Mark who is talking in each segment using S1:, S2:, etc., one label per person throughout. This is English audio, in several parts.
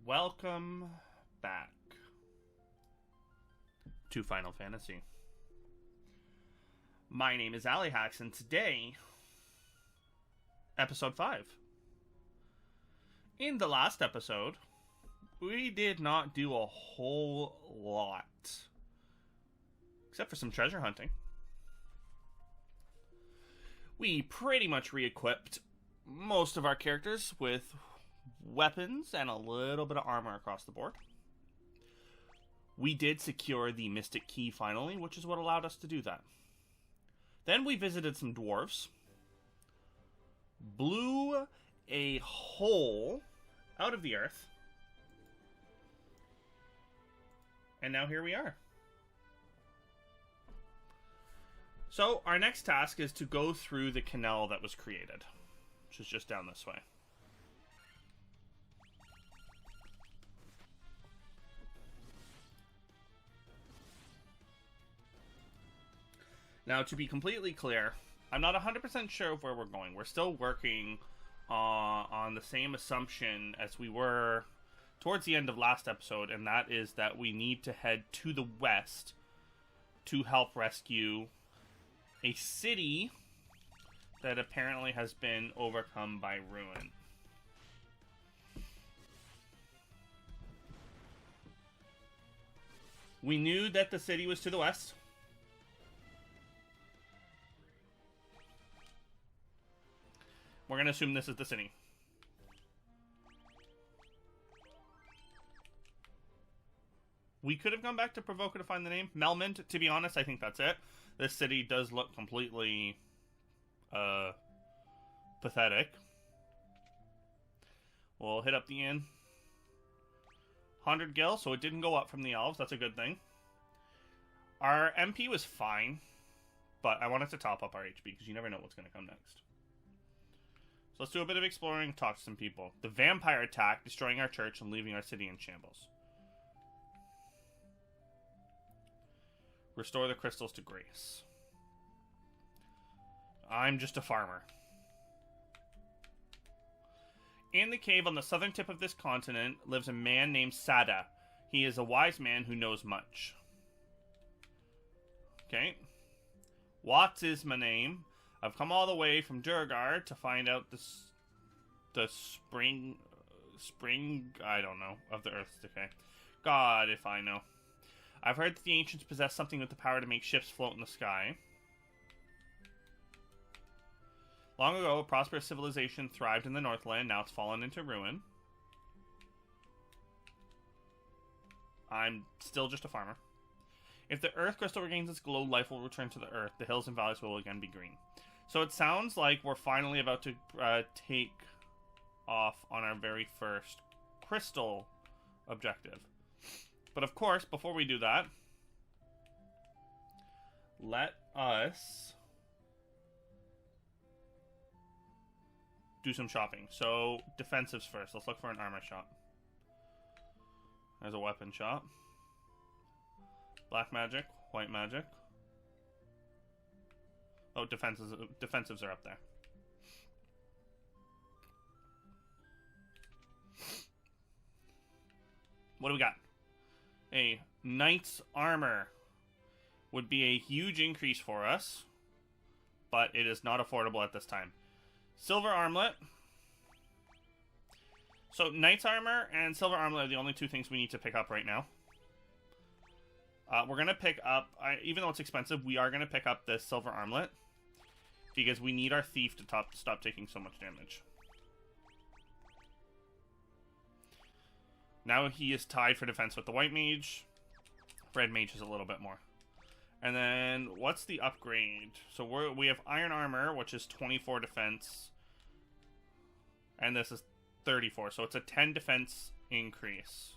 S1: Welcome back to Final Fantasy. My name is Alihax, and today, episode 5. In the last episode, we did not do a whole lot, except for some treasure hunting. We pretty much re-equipped most of our characters with weapons and a little bit of armor across the board. We did secure the Mystic Key finally, which is what allowed us to do that. Then we visited some dwarves, blew a hole out of the earth, and now here we are. So our next task is to go through the canal that was created, which is just down this way. Now, to be completely clear, I'm not 100% sure of where we're going. We're still working on the same assumption as we were towards the end of last episode, and that is that we need to head to the west to help rescue a city that apparently has been overcome by ruin. We knew that the city was to the west. We're going to assume this is the city. We could have gone back to Provoker to find the name. Melmond, to be honest, I think that's it. This city does look completely pathetic. We'll hit up the inn. 100 gil, so it didn't go up from the elves. That's a good thing. Our MP was fine, but I wanted to top up our HP because you never know what's going to come next. So let's do a bit of exploring, talk to some people. The vampire attack, destroying our church and leaving our city in shambles. Restore the crystals to grace. I'm just a farmer. In the cave on the southern tip of this continent lives a man named Sada. He is a wise man who knows much. Okay. Watts is my name. I've come all the way from Durgar to find out the spring, I don't know, of the Earth's decay. God, if I know. I've heard that the ancients possess something with the power to make ships float in the sky. Long ago, a prosperous civilization thrived in the Northland. Now it's fallen into ruin. I'm still just a farmer. If the Earth crystal regains its glow, life will return to the Earth. The hills and valleys will again be green. So it sounds like we're finally about to take off on our very first crystal objective. But of course, before we do that, let us do some shopping. So, defensives first. Let's look for an armor shop. There's a weapon shop. Black magic, white magic. Oh, defensives are up there. What do we got? A knight's armor would be a huge increase for us, but it is not affordable at this time. Silver armlet. So knight's armor and silver armlet are the only two things we need to pick up right now. We're going to pick up, even though it's expensive, we are going to pick up this silver armlet because we need our thief to stop taking so much damage. Now he is tied for defense with the white mage. Red mage is a little bit more. And then, what's the upgrade? So we have iron armor, which is 24 defense. And this is 34, so it's a 10 defense increase.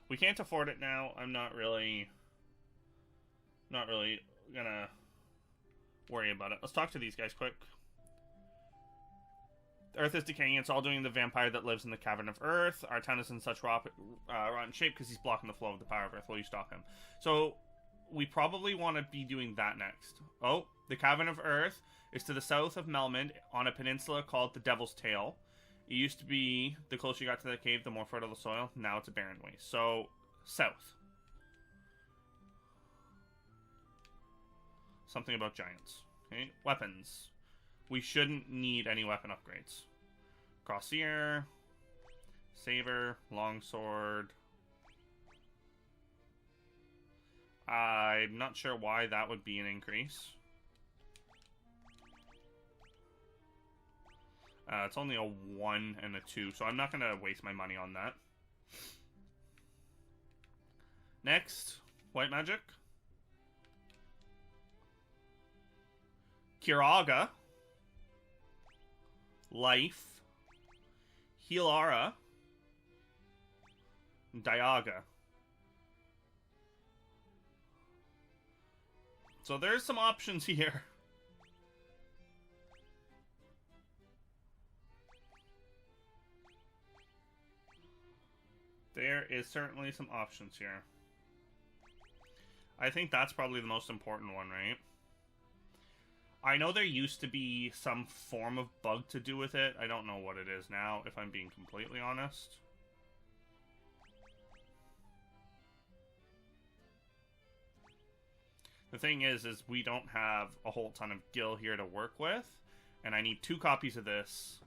S1: We can't afford it now. I'm not really gonna worry about it. Let's talk to these guys quick. The Earth is decaying. It's all doing the vampire that lives in the cavern of Earth. Our town is in such rotten shape because he's blocking the flow of the power of Earth while you stalk him. So we probably want to be doing that next. Oh, the cavern of Earth is to the south of Melmond on a peninsula called the Devil's Tail. It used to be the closer you got to the cave, the more fertile the soil. Now it's a barren waste. So, south. Something about giants. Okay, weapons. We shouldn't need any weapon upgrades. Crossier, saber, longsword. I'm not sure why that would be an increase. It's only a 1 and a 2, so I'm not going to waste my money on that. Next, white magic. Kiraga. Life. Healara. Diaga. So there's some options here. There is certainly some options here. I think that's probably the most important one, right? I know there used to be some form of bug to do with it. I don't know what it is now, if I'm being completely honest. The thing is we don't have a whole ton of gil here to work with. And I need 2 copies of this,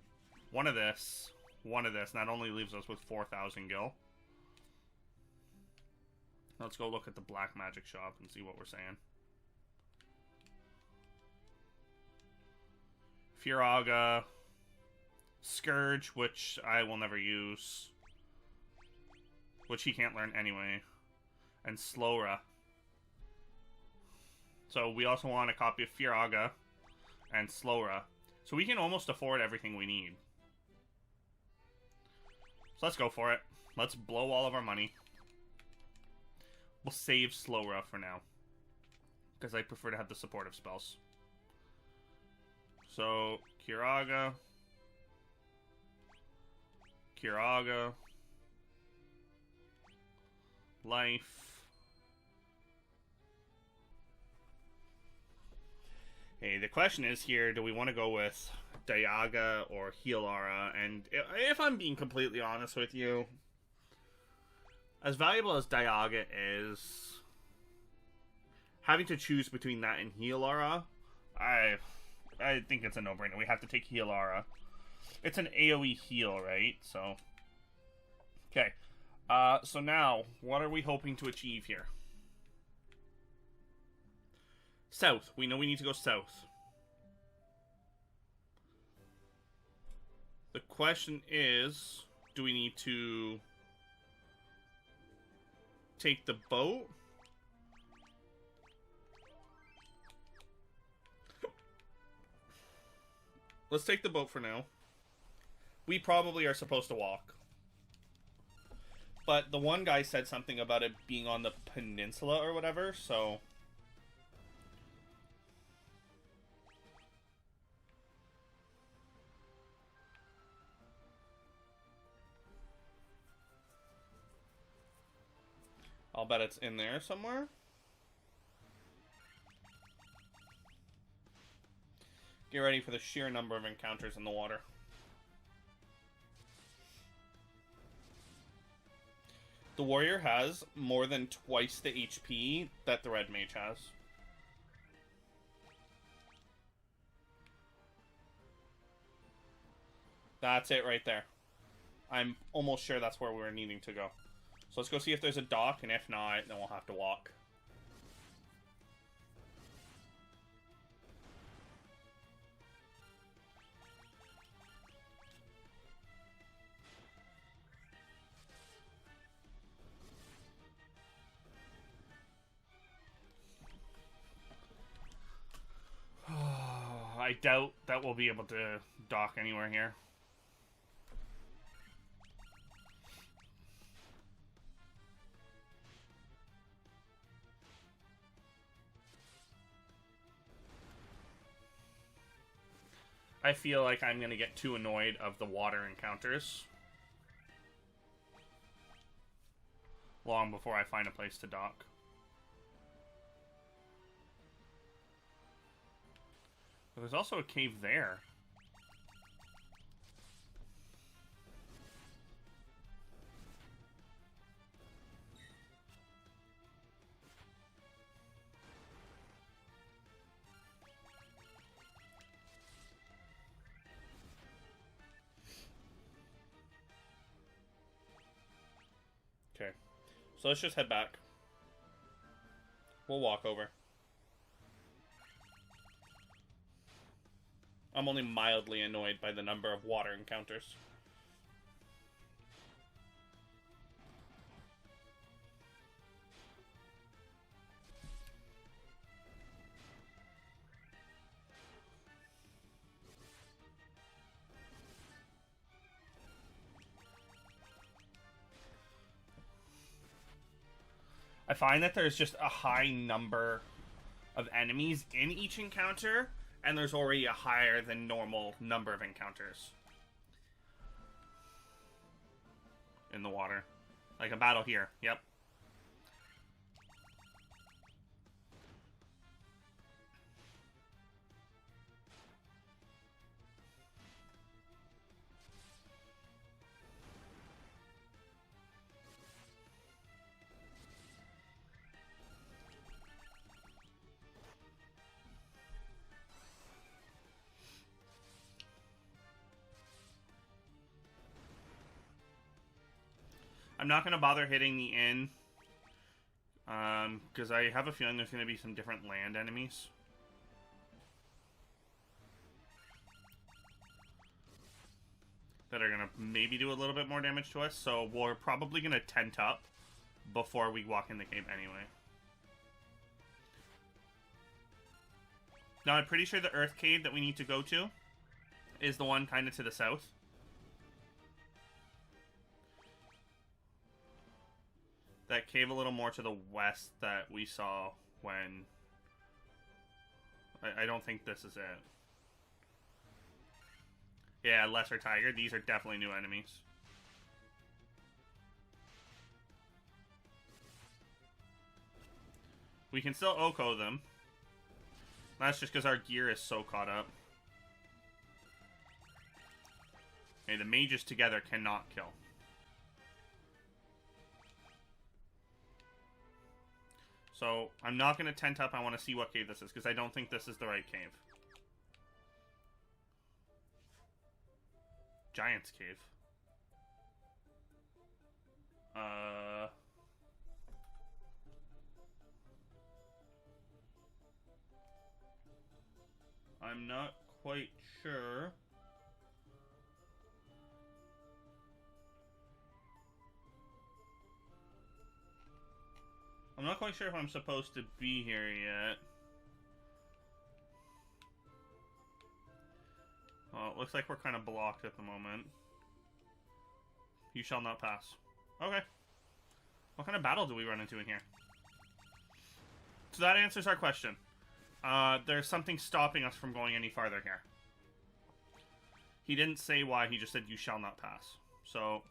S1: one of this, one of this. And that only leaves us with 4,000 gil. Let's go look at the black magic shop and see what we're saying. Firaga. Scourge, which I will never use. Which he can't learn anyway. And Slowra. So we also want a copy of Firaga and Slowra. So we can almost afford everything we need. So let's go for it. Let's blow all of our money. We'll save Slowra for now. Because I prefer to have the supportive spells. So, Kiraga. Kiraga. Life. Hey, the question is here, do we want to go with Diaga or Healara? And if I'm being completely honest with you, as valuable as Diaga is, having to choose between that and Healara, I think it's a no-brainer. We have to take Healara. It's an AoE heal, right? So, okay. So now, what are we hoping to achieve here? South. We know we need to go south. The question is, do we need to take the boat? Let's take the boat for now. We probably are supposed to walk. But the one guy said something about it being on the peninsula or whatever, so... I'll bet it's in there somewhere. Get ready for the sheer number of encounters in the water. The warrior has more than twice the HP that the red mage has. That's it right there. I'm almost sure that's where we're needing to go. So let's go see if there's a dock, and if not, then we'll have to walk. I doubt that we'll be able to dock anywhere here. I feel like I'm going to get too annoyed of the water encounters long before I find a place to dock. But there's also a cave there. Okay. So let's just head back. We'll walk over. I'm only mildly annoyed by the number of water encounters. I find that there's just a high number of enemies in each encounter, and there's already a higher than normal number of encounters in the water. Like a battle here. Yep. I'm not going to bother hitting the inn, because I have a feeling there's going to be some different land enemies. That are going to maybe do a little bit more damage to us, so we're probably going to tent up before we walk in the cave anyway. Now, I'm pretty sure the Earth Cave that we need to go to is the one kind of to the south. That cave a little more to the west that we saw when... I don't think this is it. Yeah, Lesser Tiger. These are definitely new enemies. We can still Oko them. That's just because our gear is so caught up. Okay, the mages together cannot kill. So, I'm not going to tent up. I want to see what cave this is, because I don't think this is the right cave. Giant's Cave. I'm not quite sure. I'm not quite sure if I'm supposed to be here yet. Well, it looks like we're kind of blocked at the moment. You shall not pass. Okay. What kind of battle do we run into in here? So that answers our question. There's something stopping us from going any farther here. He didn't say why, he just said you shall not pass. So,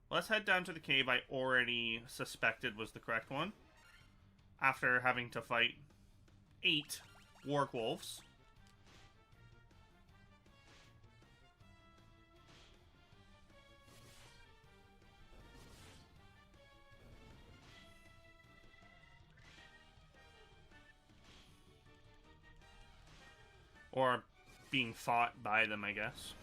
S1: let's head down to the cave I already suspected was the correct one. After having to fight 8 warg wolves. Or being fought by them, I guess.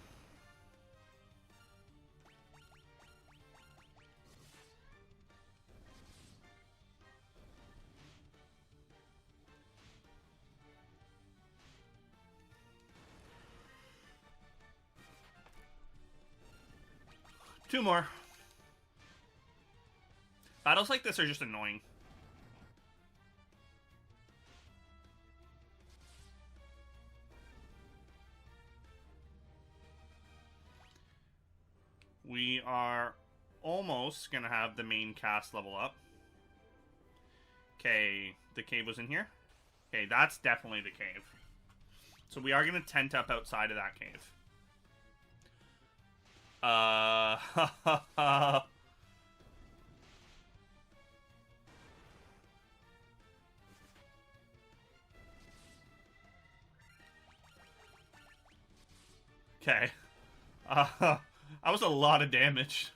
S1: Two more. Battles like this are just annoying. We are almost going to have the main cast level up. Okay, the cave was in here. Okay, that's definitely the cave. So we are going to tent up outside of that cave. Okay. That was a lot of damage.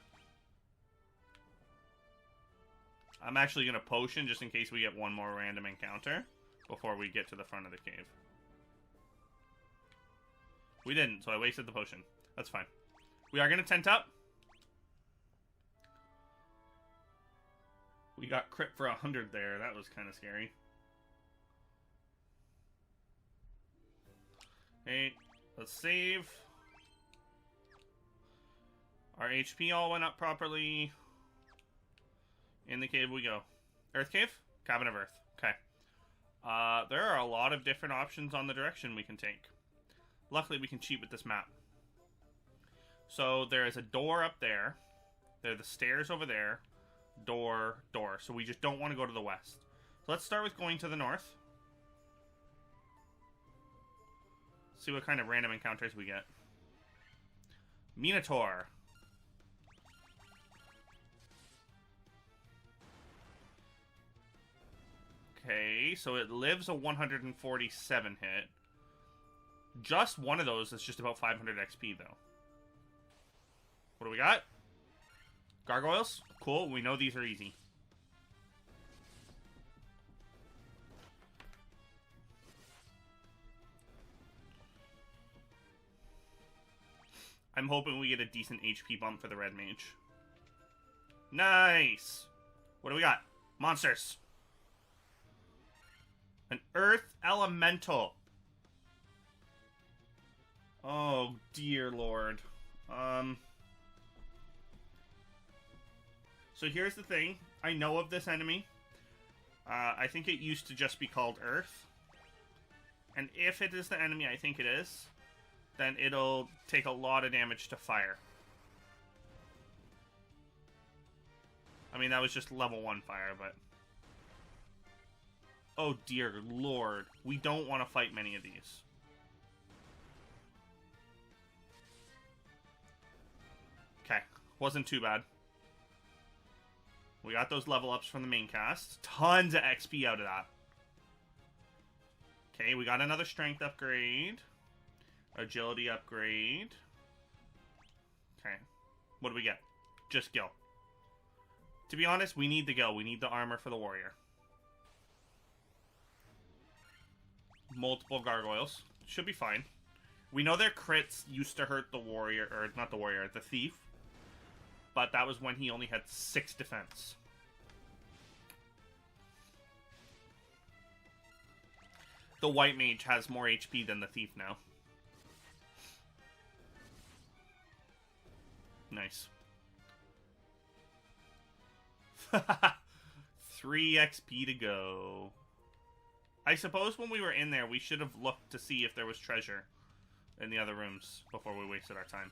S1: I'm actually going to potion just in case we get one more random encounter before we get to the front of the cave. We didn't, so I wasted the potion. That's fine. We are going to tent up. We got crit for 100 there. That was kind of scary. Okay, let's save. Our HP all went up properly. In the cave we go. Earth cave? Cabin of Earth. Okay. There are a lot of different options on the direction we can take. Luckily, we can cheat with this map. So, there is a door up there. There are the stairs over there. Door, door. So, we just don't want to go to the west. So, let's start with going to the north. See what kind of random encounters we get. Minotaur. Okay, so it lives a 147 hit. Just one of those is just about 500 XP, though. What do we got? Gargoyles? Cool, we know these are easy. I'm hoping we get a decent HP bump for the Red Mage. Nice! What do we got? Monsters! An Earth Elemental. Oh, dear Lord. So here's the thing. I know of this enemy. I think it used to just be called Earth. And if it is the enemy I think it is, then it'll take a lot of damage to fire. I mean, that was just level 1 fire, but... Oh, dear Lord. We don't want to fight many of these. Okay. Wasn't too bad. We got those level ups from the main cast. Tons of XP out of that. Okay, we got another strength upgrade. Agility upgrade. Okay. What do we get? Just Gil. To be honest, we need the Gil. We need the armor for the warrior. Multiple gargoyles. Should be fine. We know their crits used to hurt the warrior, or not the warrior, the thief. But that was when he only had 6 defense. The white mage has more HP than the thief now. Nice. 3 XP to go. I suppose when we were in there, we should have looked to see if there was treasure in the other rooms before we wasted our time.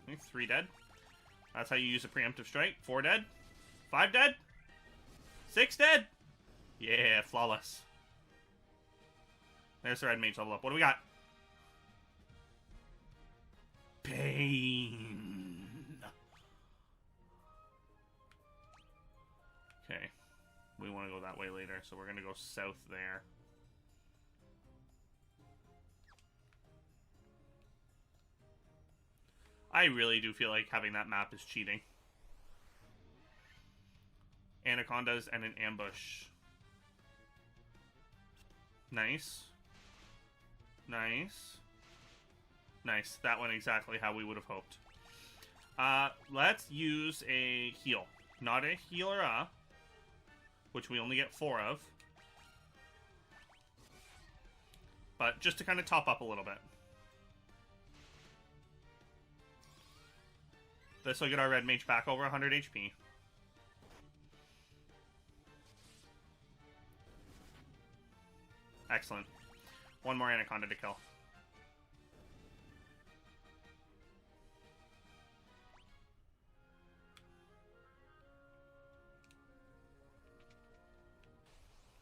S1: Okay, 3 dead. That's how you use a preemptive strike. 4 dead. 5 dead. 6 dead. Yeah, flawless. There's the red mage level up. What do we got? Pain. Okay. We want to go that way later, so we're going to go south there. I really do feel like having that map is cheating. Anacondas and an ambush. Nice. Nice. Nice. That went exactly how we would have hoped. Let's use a heal. Not a healer, which we only get 4 of. But just to kind of top up a little bit. This will get our red mage back over 100 HP. Excellent. 1 more anaconda to kill.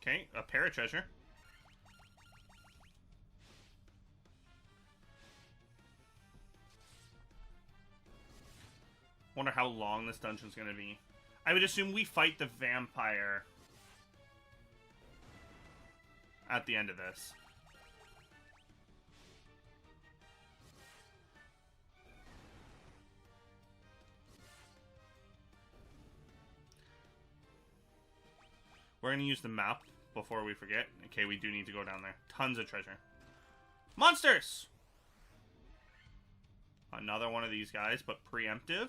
S1: Okay, a paratreasure. Wonder how long this dungeon's gonna be. I would assume we fight the vampire at the end of this. We're gonna use the map before we forget. Okay, we do need to go down there. Tons of treasure. Monsters! Another one of these guys, but preemptive.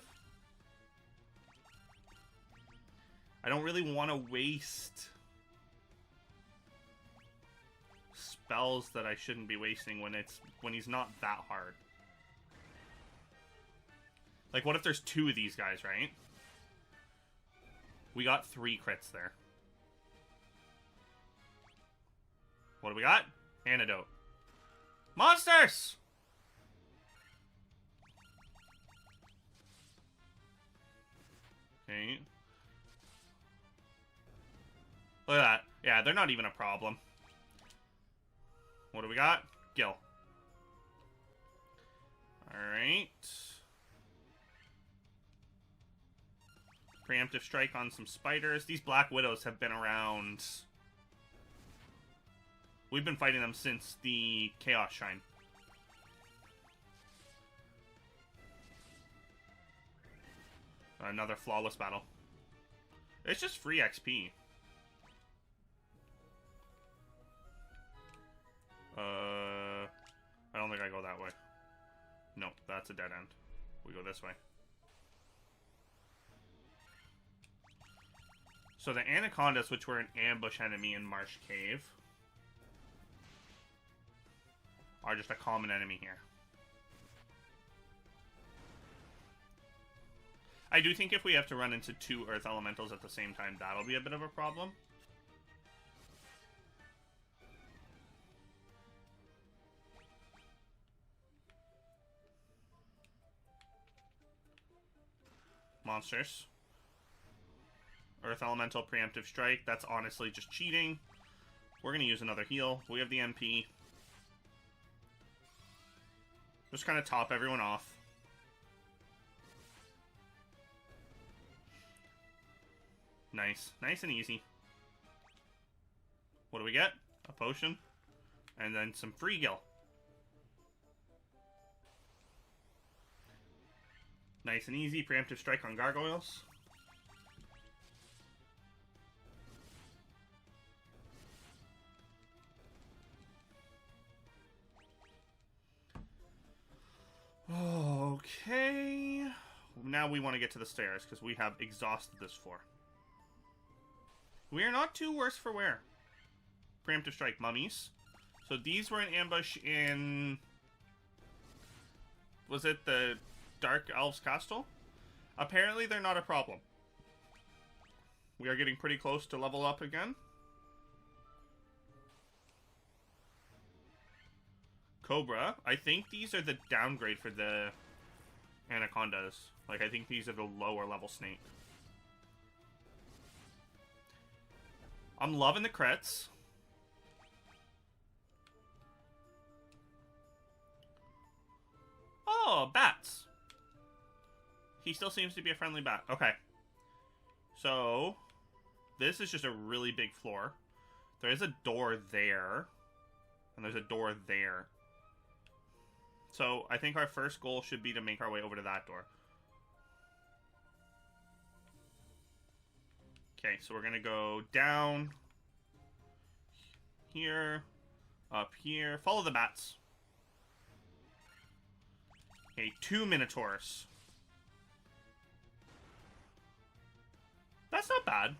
S1: I don't really want to waste spells that I shouldn't be wasting when he's not that hard. Like, what if there's 2 of these guys, right? We got 3 crits there. What do we got? Antidote. Monsters! Okay. Look at that. Yeah, they're not even a problem. What do we got? Gil. Alright. Preemptive strike on some spiders. These Black Widows have been around. We've been fighting them since the Chaos Shine. Another flawless battle. It's just free XP. I don't think I go that way. No, that's a dead end. We go this way. So the Anacondas, which were an ambush enemy in Marsh Cave, are just a common enemy here. I do think if we have to run into 2 Earth Elementals at the same time, that'll be a bit of a problem. Monsters. Earth Elemental preemptive strike. That's honestly just cheating. We're going to use another heal. We have the MP. Just kind of top everyone off. Nice. Nice and easy. What do we get? A potion. And then some free gil. Nice and easy. Preemptive strike on gargoyles. Okay. Now we want to get to the stairs because we have exhausted this floor. We are not too worse for wear. Preemptive strike mummies. So these were an ambush in... Was it the Dark Elves Castle? Apparently they're not a problem. We are getting pretty close to level up again. Cobra. I think these are the downgrade for the Anacondas. Like, I think these are the lower level snake. I'm loving the crits. Oh, bats. He still seems to be a friendly bat. Okay. So, this is just a really big floor. There is a door there. And there's a door there. So, I think our first goal should be to make our way over to that door. Okay, so we're going to go down here, up here. Follow the bats. Okay, 2 Minotaurs. That's not bad.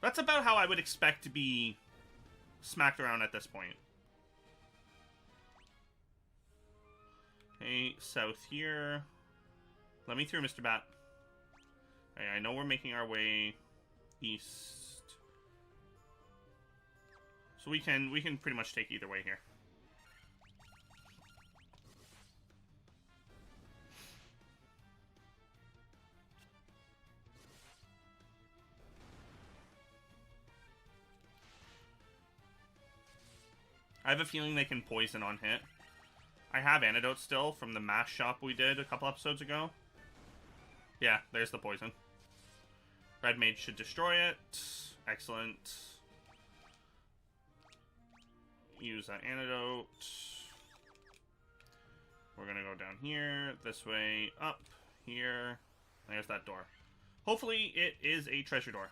S1: That's about how I would expect to be smacked around at this point. Okay, south here. Let me through, Mr. Bat. Okay, I know we're making our way east. So we can pretty much take either way here. I have a feeling they can poison on hit. I have antidote still from the mash shop we did a couple episodes ago. Yeah, there's the poison. Red Mage should destroy it. Excellent. Use that antidote. We're gonna go down here, this way, up, here. There's that door. Hopefully it is a treasure door.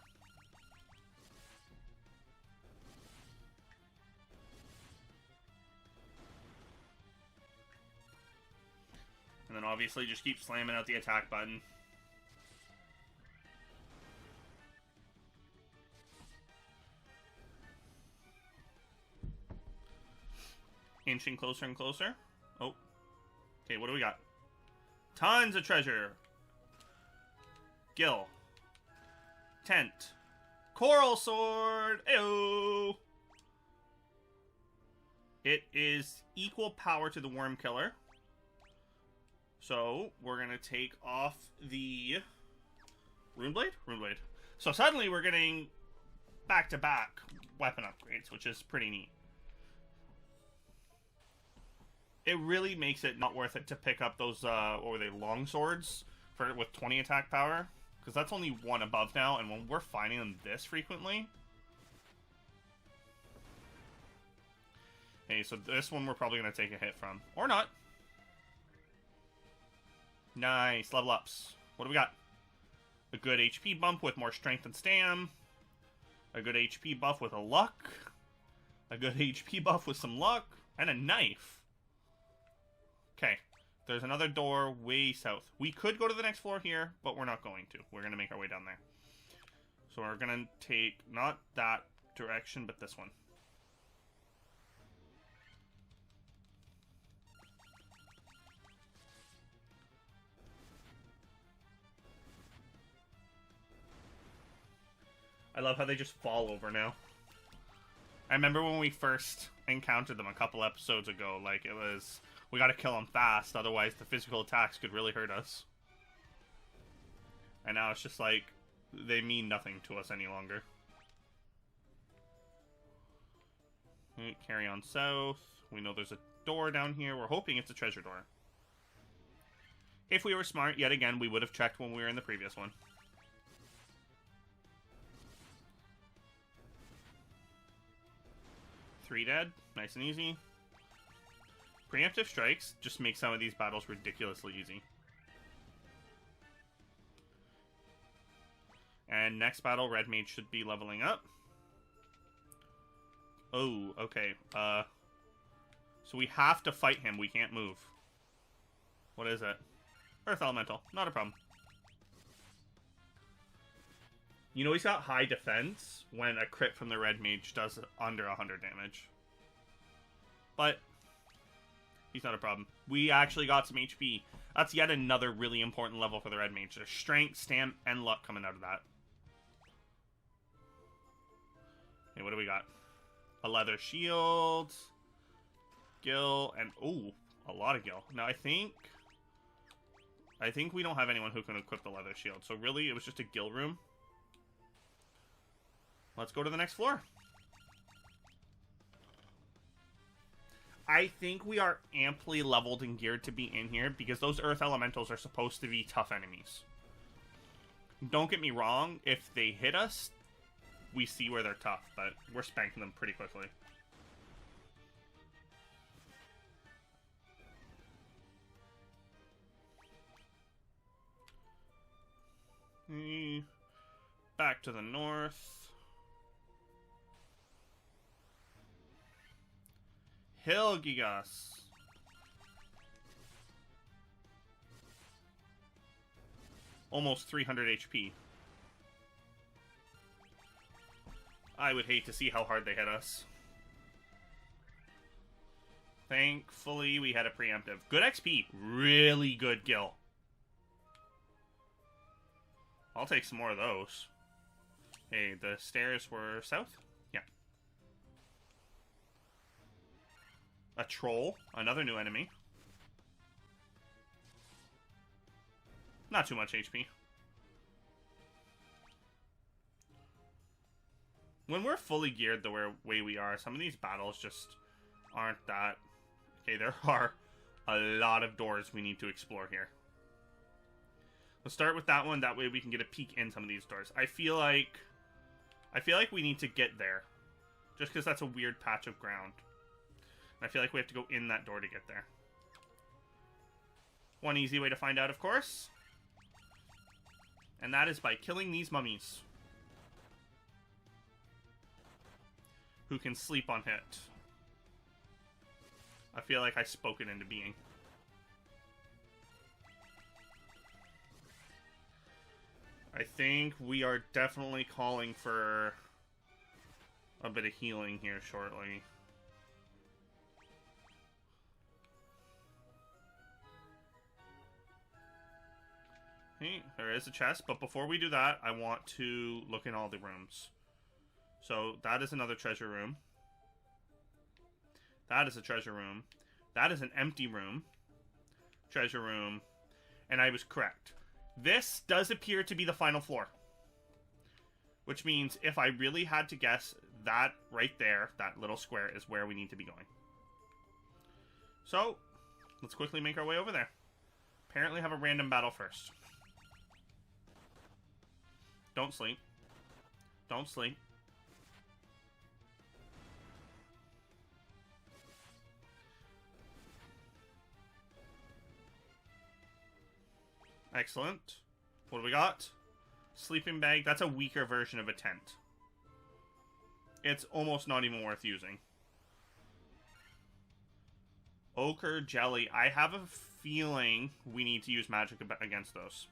S1: And then obviously just keep slamming out the attack button. Inching closer and closer. Oh. Okay, what do we got? Tons of treasure. Gil. Tent. Coral sword. Ew. It is equal power to the worm killer. So, we're going to take off the Runeblade? Runeblade. So suddenly we're getting back-to-back weapon upgrades, which is pretty neat. It really makes it not worth it to pick up those, what were they, long swords with 20 attack power. Because that's only one above now, and when we're finding them this frequently... Okay, so this one we're probably going to take a hit from. Or not. Nice, level ups. What do we got? A good HP bump with more strength and stam. A good HP buff with a luck. A good HP buff with some luck. And a knife. Okay, there's another door way south. We could go to the next floor here, but we're not going to. We're going to make our way down there. So we're going to take, not that direction, but this one. I love how they just fall over now. I remember when we first encountered them a couple episodes ago, like, it was... We gotta kill them fast, otherwise the physical attacks could really hurt us. And now it's just like, they mean nothing to us any longer. Right, carry on south. We know there's a door down here. We're hoping it's a treasure door. If we were smart, yet again, we would have checked when we were in the previous one. Three dead. Nice and easy. Preemptive strikes just make some of these battles ridiculously easy. And next battle, Red Mage should be leveling up. Oh, okay. So we have to fight him. We can't move. What is it? Earth Elemental. Not a problem. You know he's got high defense when a crit from the Red Mage does under 100 damage. But... he's not a problem. We actually got some HP. That's yet another really important level for the Red Mage. There's strength, stam, and luck coming out of that. Okay, what do we got? A leather shield. Gil, and... ooh, a lot of Gil. Now, I think we don't have anyone who can equip the leather shield. So really, it was just a Gil room. Let's go to the next floor. I think we are amply leveled and geared to be in here because those Earth Elementals are supposed to be tough enemies. Don't get me wrong, if they hit us, we see where they're tough, but we're spanking them pretty quickly. Back to the north. Hilgigas. Almost 300 HP. I would hate to see how hard they hit us. Thankfully, we had a preemptive. Good XP. Really good Gil. I'll take some more of those. Hey, the stairs were south? Yeah. A troll. Another new enemy. Not too much HP. When we're fully geared the way we are, some of these battles just aren't that... Okay, there are a lot of doors we need to explore here. Let's start with that one. That way we can get a peek in some of these doors. I feel like we need to get there. Just because that's a weird patch of ground. And I feel like we have to go in that door to get there. One easy way to find out, of course. And that is by killing these mummies. Who can sleep on hit. I feel like I spoke it into being. I think we are definitely calling for a bit of healing here shortly. Okay, there is a chest, but before we do that, I want to look in all the rooms. So, that is another treasure room. That is a treasure room. That is an empty room. Treasure room. And I was correct. This does appear to be the final floor. Which means if I really had to guess, that right there, that little square, is where we need to be going. So, let's quickly make our way over there. Apparently have a random battle first. Don't sleep. Don't sleep. Excellent. What do we got? Sleeping bag. That's a weaker version of a tent. It's almost not even worth using. Ochre jelly. I have a feeling we need to use magic against those.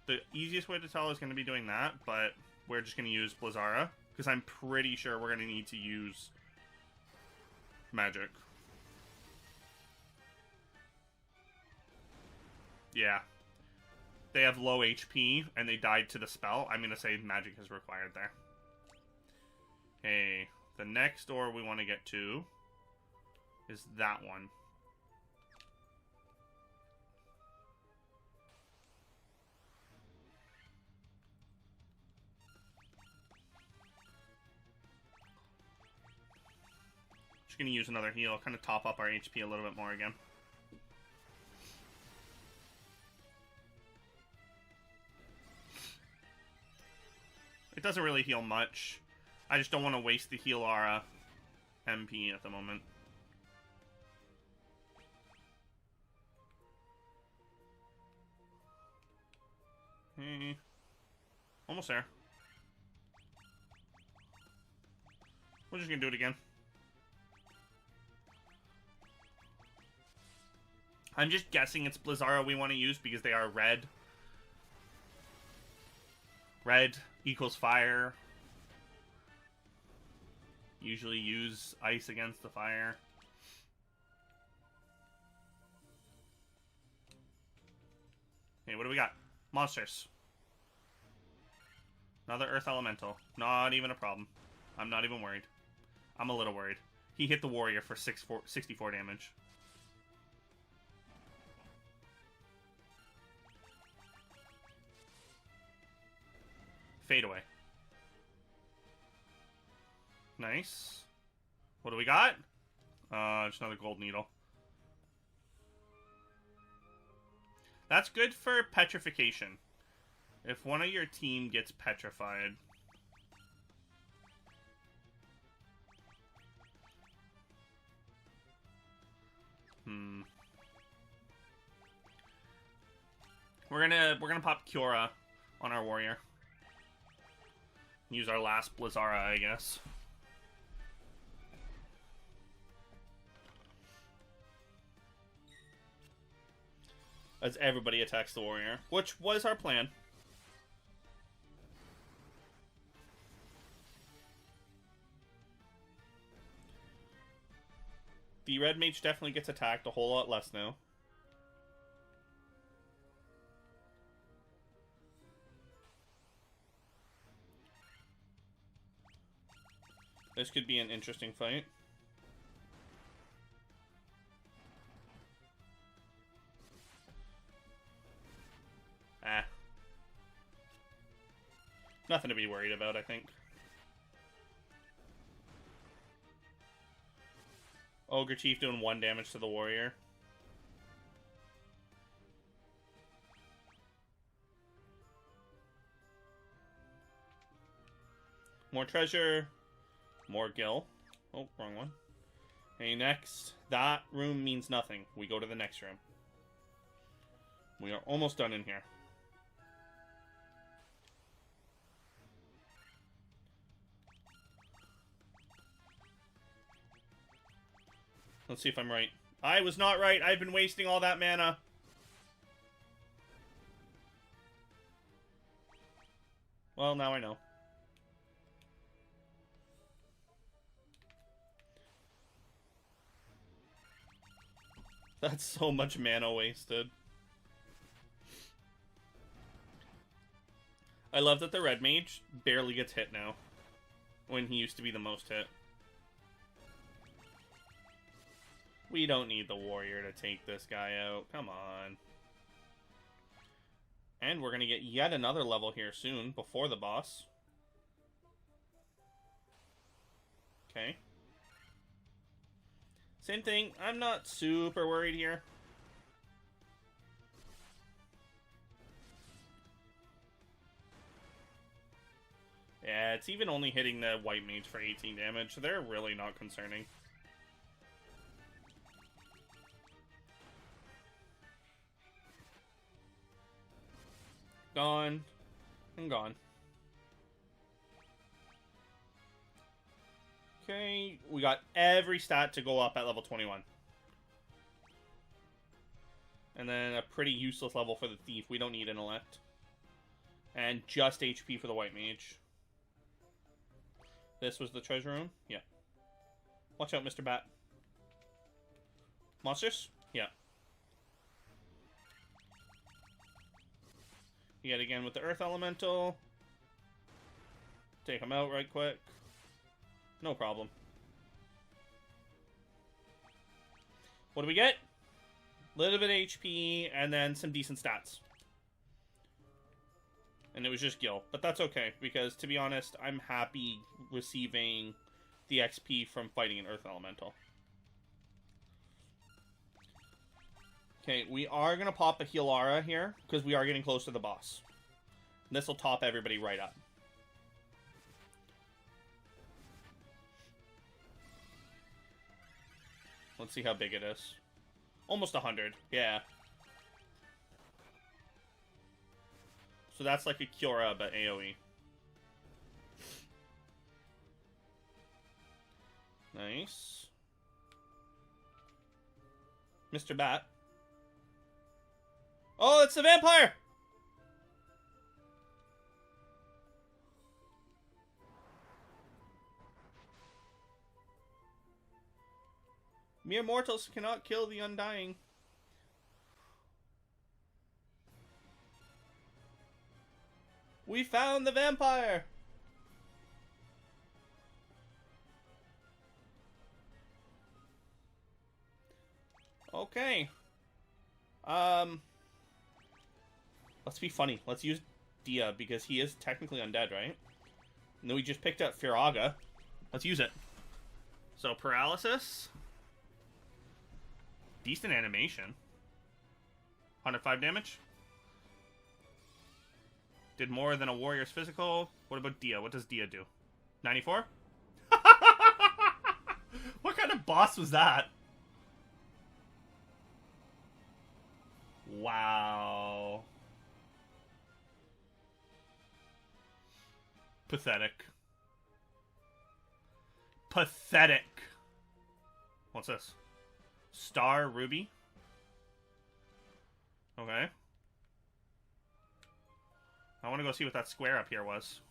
S1: The easiest way to tell is going to be doing that, but we're just going to use Blizzara, because I'm pretty sure we're going to need to use magic. Yeah. They have low HP, and they died to the spell. I'm going to say magic is required there. Okay, the next door we want to get to is that one. Just going to use another heal, kind of top up our HP a little bit more again. It doesn't really heal much. I just don't want to waste the heal aura MP at the moment. Okay. Almost there. We're just gonna do it again. I'm just guessing it's Blizzara we want to use because they are red. Red equals fire. Usually use ice against the fire. Okay, what do we got? Monsters. Another earth elemental. Not even a problem. I'm not even worried. I'm a little worried. He hit the warrior for 64 damage. Fade away. Nice. What do we got? Just another gold needle. That's good for petrification. If one of your team gets petrified... We're gonna pop Kiora on our warrior. Use our last Blizzara, I guess. As everybody attacks the warrior, which was our plan. The red mage definitely gets attacked a whole lot less now. This could be an interesting fight. Nothing to be worried about, I think. Ogre Chief doing 1 damage to the warrior. More treasure. More gil. Oh, wrong one. Okay, next. That room means nothing. We go to the next room. We are almost done in here. Let's see if I'm right. I was not right. I've been wasting all that mana. Well, now I know. That's so much mana wasted. I love that the red mage barely gets hit now, when he used to be the most hit. We don't need the warrior to take this guy out. Come on. And we're going to get yet another level here soon, before the boss. Okay. Same thing. I'm not super worried here. Yeah, it's even only hitting the white mage for 18 damage, so they're really not concerning. Gone. And gone. Okay, we got every stat to go up at level 21. And then a pretty useless level for the thief. We don't need intellect. And just HP for the white mage. This was the treasure room? Yeah. Watch out, Mr. Bat. Monsters? Yeah. Yet again with the Earth Elemental. Take him out right quick. No problem. What do we get? Little bit of HP, and then some decent stats. And it was just Gil. But that's okay, because to be honest, I'm happy receiving the XP from fighting an Earth Elemental. Okay, we are going to pop a Healara here, because we are getting close to the boss. This will top everybody right up. Let's see how big it is. Almost 100, yeah. So that's like a Kiora, but AoE. Nice. Mr. Bat. Oh, it's the vampire! Mere mortals cannot kill the Undying. We found the vampire! Okay. Let's be funny. Let's use Dia, because he is technically undead, right? And then we just picked up Firaga. Let's use it. So, paralysis. Decent animation. 105 damage. Did more than a warrior's physical. What about Dia? What does Dia do? 94? What kind of boss was that? Wow. Pathetic. Pathetic. What's this? Star Ruby? Okay. I want to go see what that square up here was.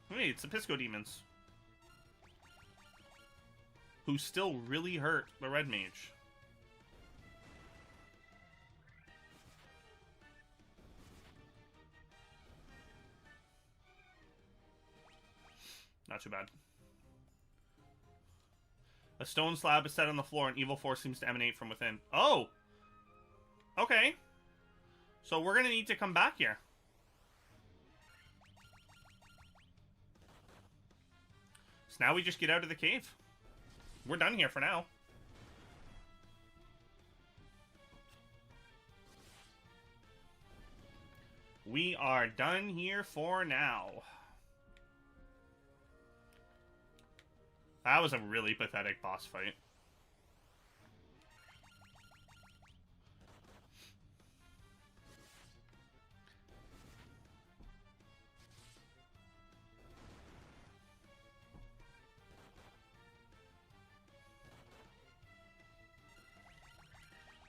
S1: Wait, it's the Pisco Demons. Who still really hurt the Red Mage. Not too bad. A stone slab is set on the floor and evil force seems to emanate from within. Oh! Okay. So we're gonna need to come back here. So now we just get out of the cave. We're done here for now. We are done here for now. That was a really pathetic boss fight.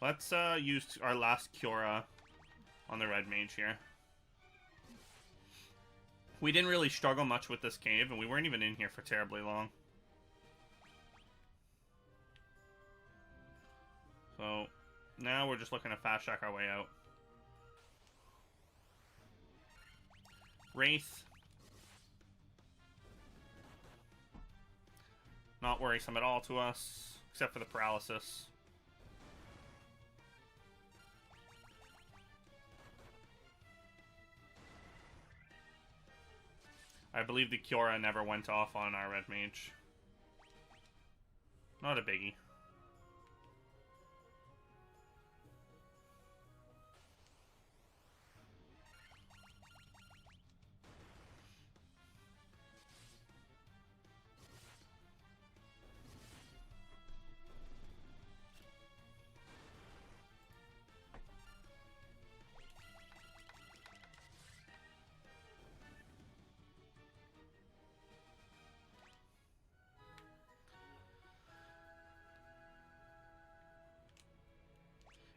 S1: Let's use our last Cura on the red mage here. We didn't really struggle much with this cave, and we weren't even in here for terribly long. So, now we're just looking to fast track our way out. Wraith. Not worrisome at all to us, except for the paralysis. I believe the Cura never went off on our red mage. Not a biggie.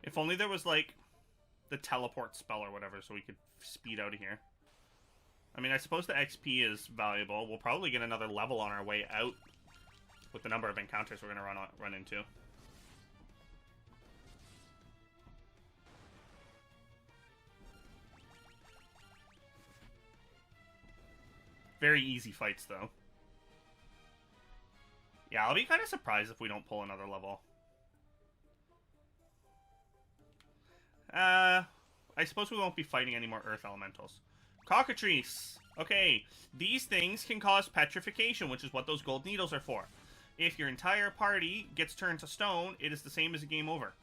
S1: If only there was, like, the teleport spell or whatever, so we could speed out of here. I mean, I suppose the XP is valuable. We'll probably get another level on our way out with the number of encounters we're going to run into. Very easy fights, though. Yeah, I'll be kind of surprised if we don't pull another level. I suppose we won't be fighting any more earth elementals. Cockatrice! Okay, these things can cause petrification, which is what those gold needles are for. If your entire party gets turned to stone, it is the same as a game over.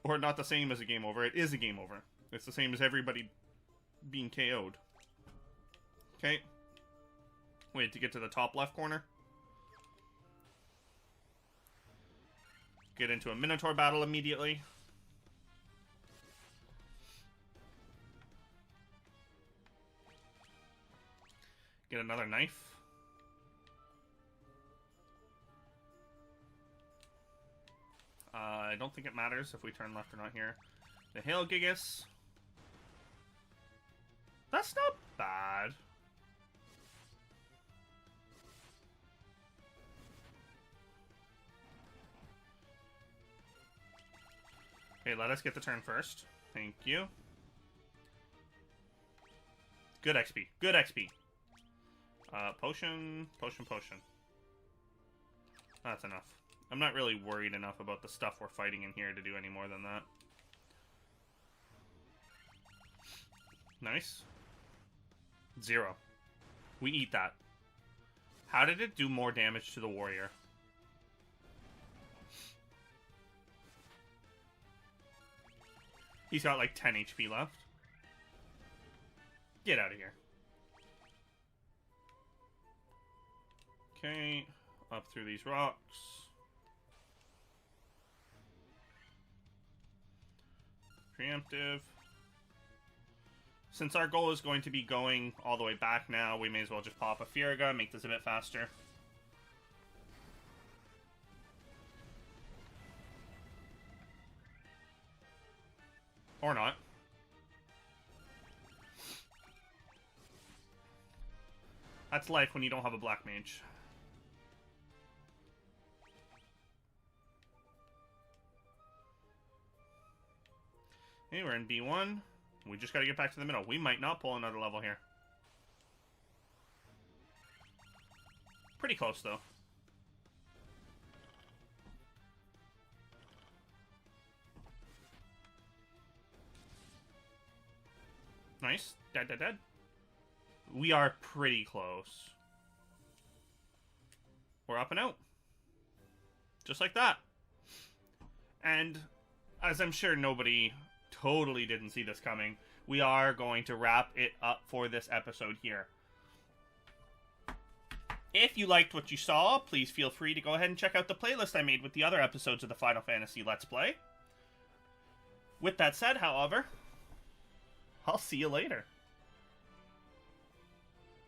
S1: Or not the same as a game over, it is a game over. It's the same as everybody being KO'd. Okay. Wait to get to the top left corner. Get into a Minotaur battle immediately. Get another knife. I don't think it matters if we turn left or not here. The Hail Gigas. That's not bad. Okay, let us get the turn first. Thank you. Good XP. Good XP. Potion. That's enough. I'm not really worried enough about the stuff we're fighting in here to do any more than that. Nice. 0. We eat that. How did it do more damage to the warrior? He's got like 10 HP left. Get out of here. Okay, up through these rocks. Preemptive. Since our goal is going to be going all the way back now, we may as well just pop a Firaga, make this a bit faster. Or not. That's life when you don't have a black mage. Okay, we're in B1. We just gotta get back to the middle. We might not pull another level here. Pretty close, though. Nice. Dead, dead, dead. We are pretty close. We're up and out. Just like that. And, as I'm sure nobody totally didn't see this coming, we are going to wrap it up for this episode here. If you liked what you saw, please feel free to go ahead and check out the playlist I made with the other episodes of the Final Fantasy Let's Play. With that said, however, I'll see you later.